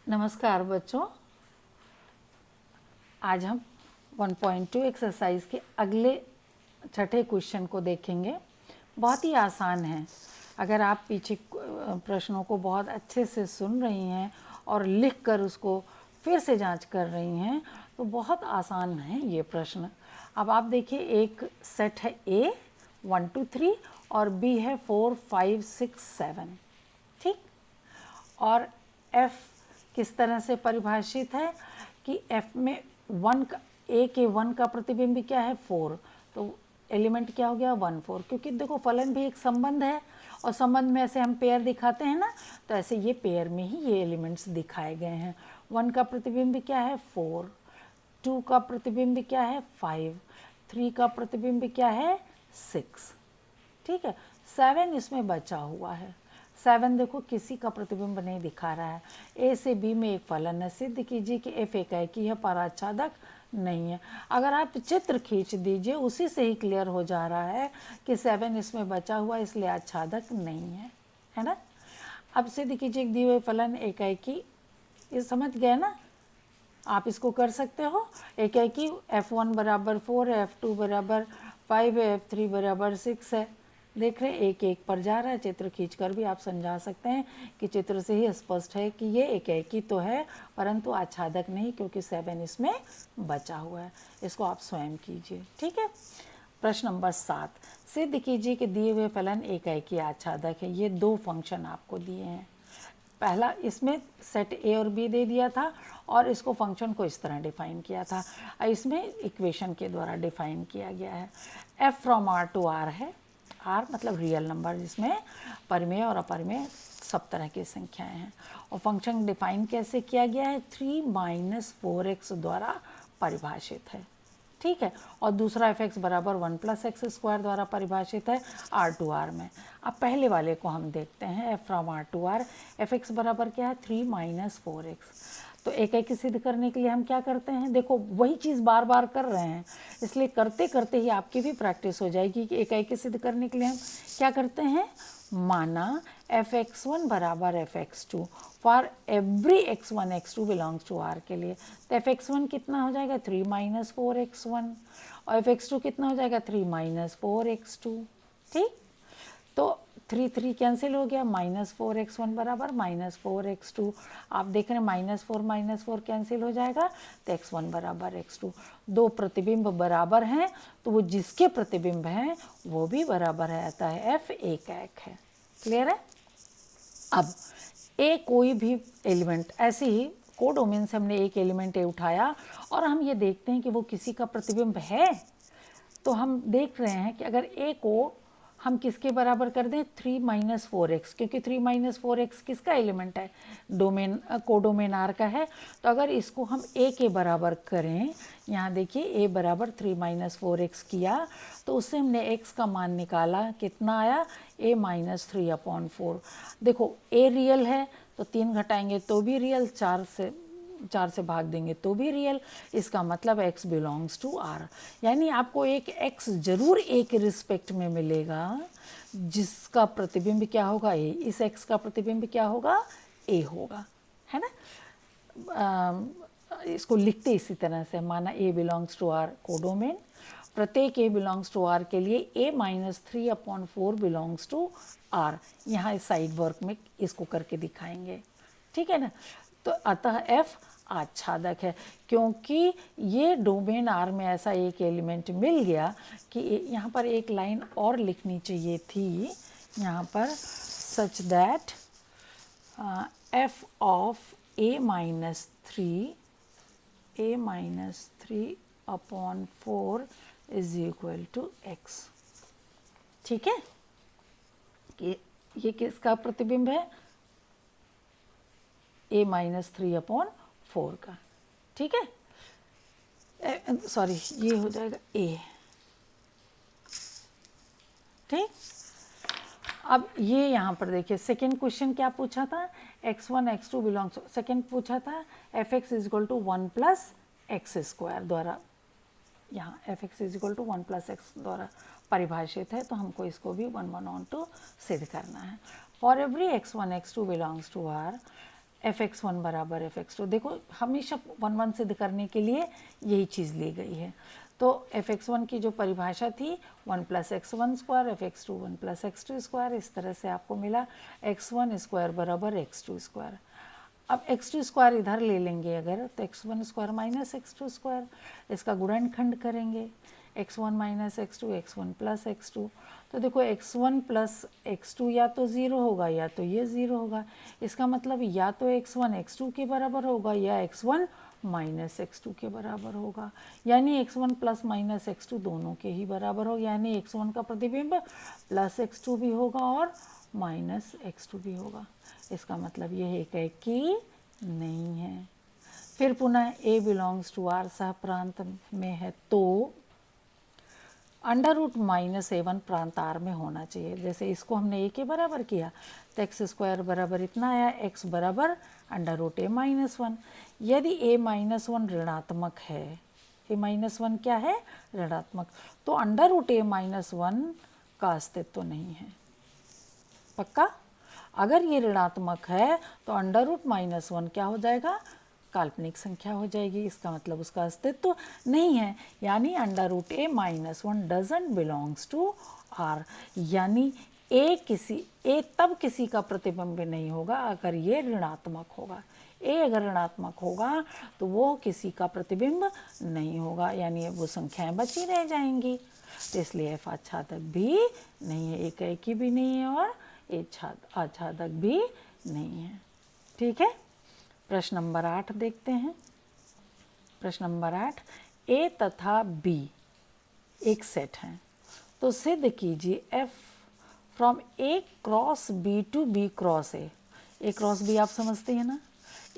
नमस्कार बच्चों, आज हम 1.2 एक्सरसाइज के अगले छठे क्वेश्चन को देखेंगे। बहुत ही आसान है। अगर आप पीछे प्रश्नों को बहुत अच्छे से सुन रही हैं और लिख कर उसको फिर से जांच कर रही हैं तो बहुत आसान है ये प्रश्न। अब आप देखिए, एक सेट है A 1 2 3 और B है 4 5 6 7, ठीक। और F किस तरह से परिभाषित है कि F में वन का A के 1 का प्रतिबिंब क्या है 4, तो एलिमेंट क्या हो गया 1 4। क्योंकि देखो फलन भी एक संबंध है और संबंध में ऐसे हम पेयर दिखाते हैं ना, तो ऐसे ये पेयर में ही ये एलिमेंट्स दिखाए गए हैं। 1 का प्रतिबिंब क्या है 4, 2 का प्रतिबिंब क्या है 5, 3 का प्रतिबिंब क्या है 6, ठीक है। 7 इसमें बचा हुआ है। 7 देखो किसी का प्रतिबिंब नहीं दिखा रहा है। ए से बी में एक फलन है, सिद्ध कीजिए कि एफ एकाएकी है पर आच्छादक नहीं है। अगर आप चित्र खींच दीजिए, उसी से ही क्लियर हो जा रहा है कि 7 इसमें बचा हुआ इसलिए आच्छादक नहीं है ना। अब सिद्ध कीजिए दिए हुए फलन एकाएकी, ये समझ गए ना। आप इसको कर सकते हो। एकाएकी F1 बराबर 4 है, F2 बराबर 5 है, F3 बराबर 6 है। देख रहे एक एक पर जा रहा है। चित्र खींचकर भी आप समझा सकते हैं कि चित्र से ही स्पष्ट है कि ये एकाएकी तो है परंतु आच्छादक नहीं, क्योंकि 7 इसमें बचा हुआ है। इसको आप स्वयं कीजिए, ठीक है। प्रश्न नंबर 7, सिद्ध कीजिए कि दिए हुए फलन एकाएकी आच्छादक है। ये दो फंक्शन आपको दिए हैं। पहला इसमें सेट ए और बी दे दिया था और इसको फंक्शन को इस तरह डिफाइन किया था। इसमें इक्वेशन के द्वारा डिफाइन किया गया है। F from R to R है। आर मतलब रियल नंबर, जिसमें परिमेय और अपरिमेय सब तरह की संख्याएं हैं। और फंक्शन डिफाइन कैसे किया गया है 3 - 4x द्वारा परिभाषित है, ठीक है। और दूसरा f(x) बराबर 1 + x² द्वारा परिभाषित है r टू r में। अब पहले वाले को हम देखते हैं, f from r to r। f(x) बराबर क्या है 3 - 4x। तो एकाएकी सिद्ध करने के लिए हम क्या करते हैं, देखो वही चीज़ बार बार कर रहे हैं, इसलिए करते करते ही आपकी भी प्रैक्टिस हो जाएगी कि एकाएकी सिद्ध करने के लिए हम क्या करते हैं। माना f(x1) बराबर f(x2) for every x1 x2 belongs to r के लिए। तो f(x1) कितना हो जाएगा 3 - 4x1 और f(x2) कितना हो जाएगा 3 - 4x2, ठीक। तो 3 3 कैंसिल हो गया, -4x1 बराबर -4x2। आप देख रहे हैं -4 - 4 कैंसिल हो जाएगा तो x1 बराबर x2। दो प्रतिबिंब बराबर हैं तो वो जिसके प्रतिबिंब हैं वो भी बराबर है, अतः f एकाएक है। क्लियर है। अब ए कोई भी एलिमेंट, ऐसे ही कोडोमेन से हमने एक एलिमेंट ए उठाया और हम ये देखते हैं कि वो किसी का प्रतिबिंब है, तो हम देख रहे हैं कि अगर ए को हम किसके बराबर कर दें 3 - 4x, क्योंकि 3 - 4x किसका एलिमेंट है, डोमेन कोडोमेन आर का है। तो अगर इसको हम ए के बराबर करें, यहाँ देखिए ए बराबर 3 - 4x किया तो उससे हमने x का मान निकाला, कितना आया a - 3/4। देखो a रियल है तो 3 घटाएंगे तो भी रियल, 4 से भाग देंगे तो भी रियल। इसका मतलब x बिलोंग्स टू r। यानी आपको एक x जरूर a के रिस्पेक्ट में मिलेगा जिसका प्रतिबिंब क्या होगा a। इस x का प्रतिबिंब क्या होगा a होगा, है ना। इसको लिखते इसी तरह से, माना a belongs to r codomain, प्रत्येक a बिलोंग्स टू r के लिए a - 3/4 बिलोंग्स टू r। यहाँ इस साइड वर्क में इसको करके दिखाएंगे, ठीक है ना। तो अतः f आच्छादक है, क्योंकि ये डोमेन R में ऐसा एक एलिमेंट मिल गया कि यहाँ पर एक लाइन और लिखनी चाहिए थी यहाँ पर, such that f of a - 3/4 is equal to x, ठीक है। कि ये किसका प्रतिबिंब है a - 3/4 का, ठीक है। सॉरी, ये हो जाएगा a, ठीक। अब ये यहाँ पर देखिए सेकेंड क्वेश्चन क्या पूछा था, x1 x2 बिलोंग्स, सेकेंड पूछा था f(x) = 1 + x² द्वारा, यहाँ f(x) = 1 + x द्वारा परिभाषित है, तो हमको इसको भी 1 1 on 2 सिद्ध करना है। For every x1 x2 belongs to r, fx1 बराबर fx2। देखो हमेशा 1 1 सिद्ध करने के लिए यही चीज़ ली गई है। तो fx1 की जो परिभाषा थी 1 + x1 square, fx2 1 + x2 square, इस तरह से आपको मिला x1 स्क्वायर बराबर x2 स्क्वायर। अब x2 स्क्वायर इधर ले लेंगे अगर, तो x1 square minus x2 square, इसका गुणनखंड करेंगे x1 minus x2 x1 plus x2। तो देखो x1 प्लस x2 या तो ज़ीरो होगा या तो ये ज़ीरो होगा। इसका मतलब या तो x1 x2 के बराबर होगा या x1 माइनस x2 के बराबर होगा, यानी x1 प्लस माइनस x2 दोनों के ही बराबर होगा, यानी x1 का प्रतिबिंब प्लस x2 भी होगा और माइनस x2 भी होगा। इसका मतलब यह है कि नहीं है। फिर पुनः A बिलोंग्स टू R सह प्रांत में है तो √-A1 प्रांत R में होना चाहिए। जैसे इसको हमने A के बराबर किया तो x स्क्वायर बराबर इतना आया, x बराबर √A-1। यदि A-1 ऋणात्मक है, A-1 क्या है? ऋणात्मक, तो √A-1 का अस्तित्व नहीं है। पक्का? अगर ये ऋणात्मक है तो √-1 क्या हो जाएगा? काल्पनिक संख्या हो जाएगी। इसका मतलब उसका अस्तित्व नहीं है, यानी √A-1 doesn't belongs to R, यानी A तब किसी का प्रतिबिंब नहीं होगा अगर ये ऋणात्मक होगा। A अगर ऋणात्मक होगा तो वो किसी का प्रतिबिंब नहीं होगा, यानी वो संख्याएं बची रह जाएंगी। तो इसलिए F आच्छादक भी नहीं है, एकाएकी भी नहीं है और आच्छादक भी नहीं है। ठीक है, प्रश्न नंबर 8 देखते हैं। प्रश्न नंबर 8, A तथा B एक सेट हैं, तो सिद्ध कीजिए F from A cross B to B cross A। A cross B आप समझते हैं ना,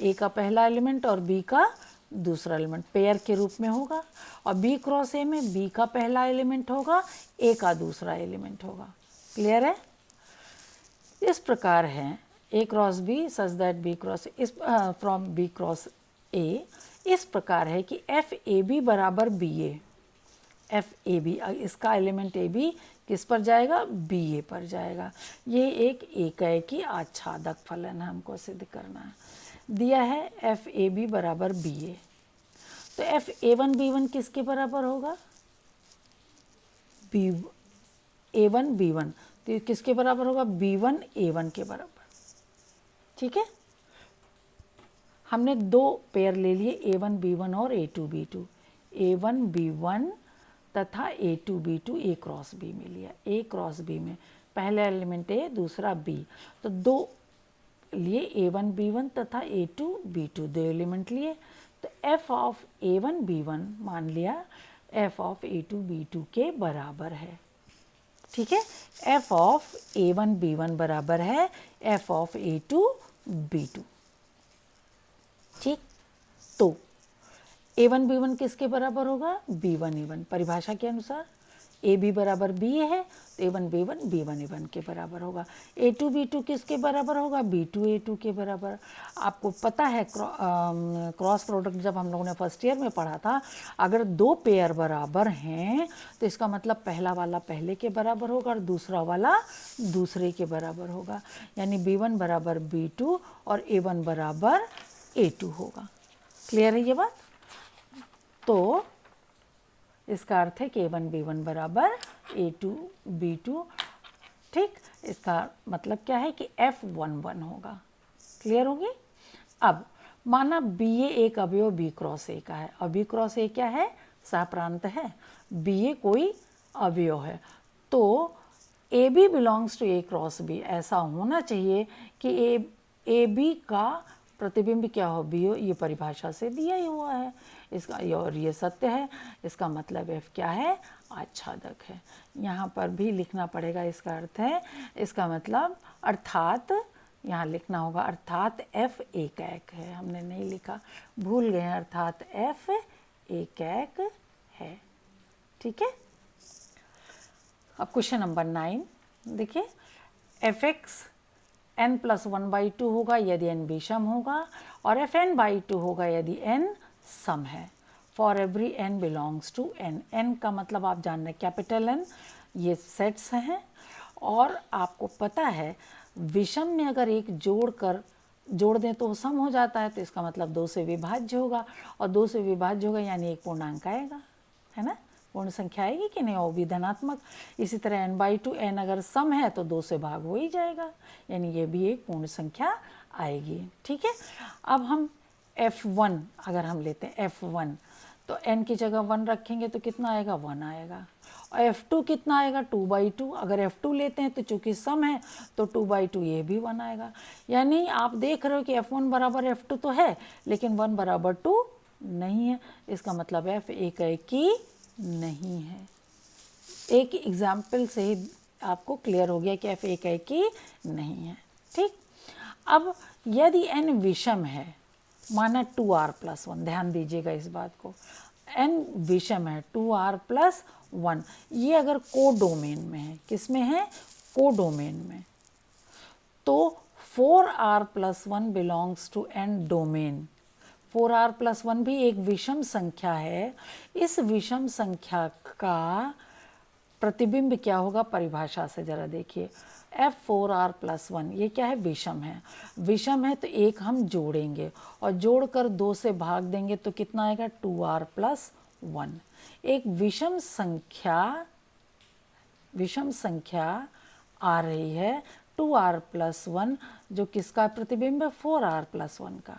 A का पहला एलिमेंट और B का दूसरा एलिमेंट पेयर के रूप में होगा, और B क्रॉस A में B का पहला एलिमेंट होगा, A का दूसरा एलिमेंट होगा। क्लियर है? इस प्रकार है A cross B such that B cross इस फ्रॉम B क्रॉस A इस प्रकार है कि FAB बराबर BA। FAB इसका एलिमेंट AB किस पर जाएगा? BA पर जाएगा। ये एक एकाएकी आच्छादक फलन है, हमको सिद्ध करना है। दिया है FAB बराबर BA, तो FA1 B1 किसके बराबर होगा? A1 B1, तो ये किसके बराबर होगा? B1 A1 के बराबर। ठीक है, हमने दो पेयर ले लिए A1 B1 और A2 B2। A1 B1 तथा A2 B2 A cross B में लिया। A क्रॉस B में पहला एलिमेंट A दूसरा B, तो दो लिए A1 B1 तथा A2 B2 दो एलिमेंट लिए, तो F ऑफ A1 B1 मान लिया F ऑफ A2 B2 के बराबर है। ठीक है, F ऑफ A1 B1 बराबर है F ऑफ A2 B2। ठीक, तो A1 B1 किसके बराबर होगा? B1 A1। परिभाषा के अनुसार AB बराबर BA है, तो A1 B1 B1 A1 के बराबर होगा। A2 B2 किसके बराबर होगा? B2 A2 के बराबर। आपको पता है क्रॉस प्रोडक्ट जब हम लोगों ने फर्स्ट ईयर में पढ़ा था, अगर दो पेयर बराबर हैं तो इसका मतलब पहला वाला पहले के बराबर होगा और दूसरा वाला दूसरे के बराबर होगा, यानी B1 बराबर B2 और A1 बराबर A2 होगा। क्लियर है ये बात? तो इसका अर्थ है कि A1 B1 बराबर A2 B2। ठीक, इसका मतलब क्या है कि F11 होगा। क्लियर होगी? अब माना BA एक अवयव B क्रॉस A का है, और B क्रॉस A क्या है? सहप्रांत है। BA कोई अवयव है, तो AB belongs to A cross B। ऐसा होना चाहिए कि AB का प्रतिबिंब क्या हो? B हो। ये परिभाषा से दिया ही हुआ है इसका, और ये सत्य है। इसका मतलब F क्या है? आच्छादक है। यहाँ पर भी लिखना पड़ेगा, इसका अर्थ है, इसका मतलब अर्थात यहाँ लिखना होगा अर्थात F एकैक है। हमने नहीं लिखा, भूल गए, अर्थात F एकैक है। ठीक है, अब क्वेश्चन नंबर 9 देखिए, fx n+1/2 होगा यदि n विषम होगा, और fn/2 होगा यदि n सम है। For every n belongs to n। n का मतलब आप जान रहे कैपिटल N, ये सेट्स हैं, और आपको पता है विषम में अगर एक जोड़ कर जोड़ दें तो सम हो जाता है, तो इसका मतलब 2 से विभाज्य होगा, और 2 से विभाज्य होगा यानी एक पूर्णांक आएगा, है ना, पूर्ण संख्या आएगी कि नहीं, वो भी धनात्मक। इसी तरह n/2 n अगर सम है तो 2 से भाग हो ही जाएगा, यानी ये भी एक पूर्ण संख्या आएगी। ठीक है, अब हम f1 अगर हम लेते हैं f1, तो n की जगह 1 रखेंगे तो कितना आएगा, 1 आएगा। और f2 कितना आएगा, 2/2। अगर f2 लेते हैं तो चूंकि सम है तो 2/2 ये भी 1 आएगा। यानी आप देख रहे हो कि f1 बराबर f2 तो है, लेकिन 1 बराबर 2 नहीं है। इसका मतलब f एक की नहीं है। एक एग्जाम्पल से ही आपको क्लियर हो गया कि f एक की नहीं है। ठीक, अब यदि n विषम है, माना 2r+1, ध्यान दीजिएगा इस बात को, n विषम है 2r+1, ये अगर कोडोमेन में है, किस में है, कोडोमेन में, तो 4r+1 belongs to n domain. 4r+1 भी एक विषम संख्या है। इस विषम संख्या का प्रतिबिंब क्या होगा, परिभाषा से जरा देखिए, f4r+1 ये क्या है, विषम है। विषम है तो एक हम जोड़ेंगे और जोड़कर 2 से भाग देंगे तो कितना आएगा, 2r+1। एक विषम संख्या आ रही है 2r+1, जो किसका प्रतिबिंब है, 4r+1 का।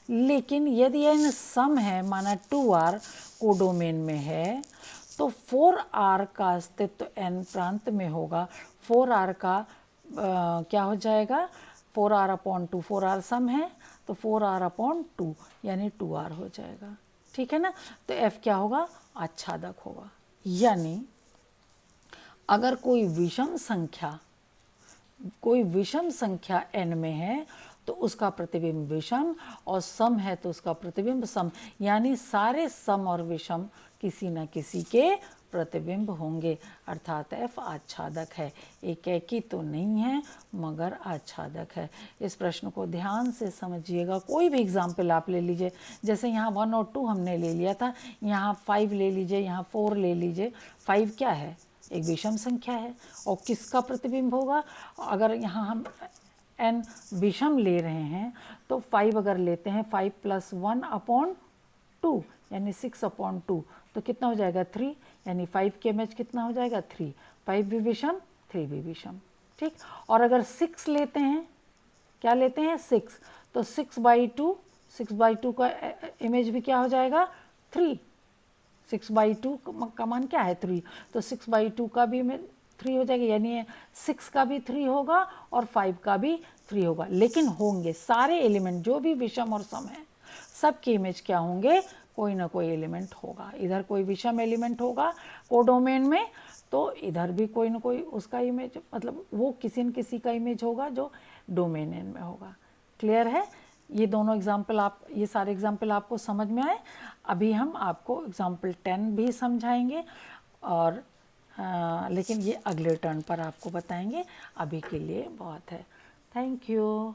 लेकिन यदि n सम है, माना 2r कोडोमेन में है, तो 4r का अस्तित्व n प्रांत में होगा। 4r का क्या हो जाएगा, 4r/2, 4r सम है तो 4r/2 यानी 2r हो जाएगा। ठीक है ना, तो f क्या होगा, आच्छादक होगा। यानी अगर कोई विषम संख्या n में है तो उसका प्रतिबिंब विषम, और सम है तो उसका प्रतिबिंब सम, यानी सारे सम और विषम किसी न किसी के प्रतिबिंब होंगे, अर्थात f आच्छादक है। एकी तो नहीं है मगर आच्छादक है। इस प्रश्न को ध्यान से समझिएगा। कोई भी एग्जाम्पल आप ले लीजिए, जैसे यहाँ 1 और 2 हमने ले लिया था, यहाँ 5 ले लीजिए, यहाँ 4 ले लीजिए। 5 क्या है, एक विषम संख्या है, और किसका प्रतिबिंब होगा, अगर यहाँ हम n विषम ले रहे हैं तो 5 अगर लेते हैं, 5 + 1/2 यानी 6/2, तो कितना हो जाएगा, 3, यानी 5 के इमेज कितना हो जाएगा, 3। 5 भी विषम, 3 भी विषम। ठीक, और अगर 6 लेते हैं, क्या लेते हैं, 6, तो 6/2 का इमेज भी क्या हो जाएगा, 3। 6/2 का मान क्या है, 3, तो 6/2 का भी इमेज 3 हो जाएगा, यानी 6 का भी 3 होगा और 5 का भी 3 होगा। लेकिन होंगे सारे एलिमेंट जो भी विषम और सम है, सबके इमेज क्या होंगे, कोई ना कोई एलिमेंट होगा। इधर कोई विषम एलिमेंट होगा कोडोमेन में, तो इधर भी कोई ना कोई उसका इमेज, मतलब वो किसी न किसी का इमेज होगा जो डोमेन में होगा। क्लियर है, ये दोनों एग्जाम्पल, आप ये सारे एग्जाम्पल आपको समझ में आए। अभी हम आपको एग्जाम्पल 10 भी समझाएंगे, और लेकिन ये अगले टर्न पर आपको बताएंगे। अभी के लिए बहुत है। Thank you.